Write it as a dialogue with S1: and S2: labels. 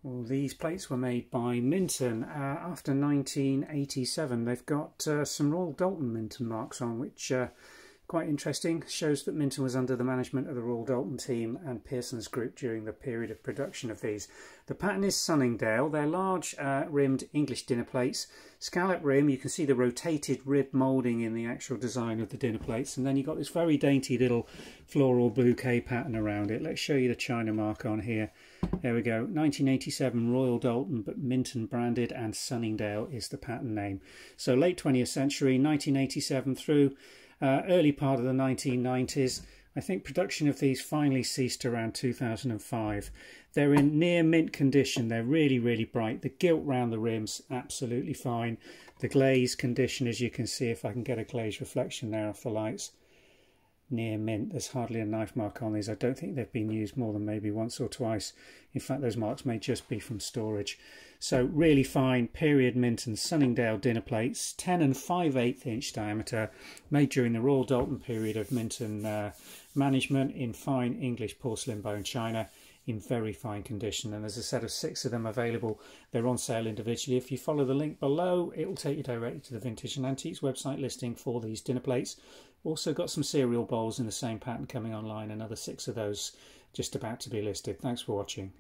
S1: Well, these plates were made by Minton after 1987. They've got some Royal Doulton Minton marks on, which quite interesting. Shows that Minton was under the management of the Royal Doulton team and Pearsons group during the period of production of these. The pattern is Sunningdale. They're large rimmed English dinner plates. Scallop rim, you can see the rotated rib moulding in the actual design of the dinner plates, and then you've got this very dainty little floral bouquet pattern around it. Let's show you the China mark on here. There we go, 1987 Royal Doulton, but Minton branded, and Sunningdale is the pattern name. So late 20th century, 1987 through early part of the 1990s. I think production of these finally ceased around 2005. They're in near mint condition. They're really, really bright. The gilt round the rims, absolutely fine. The glaze condition, as you can see, if I can get a glaze reflection there off the lights, near mint. There's hardly a knife mark on these. I don't think they've been used more than maybe once or twice. In fact, those marks may just be from storage. So really fine period Minton Sunningdale dinner plates, 10 and 5/8 inch diameter, made during the Royal Doulton period of Minton management, in fine English porcelain bone china, in very fine condition. And there's a set of 6 of them available. They're on sale individually. If you follow the link below, it will take you directly to the Vintage and Antiques website listing for these dinner plates. Also got some cereal bowls in the same pattern coming online, another 6 of those just about to be listed. Thanks for watching.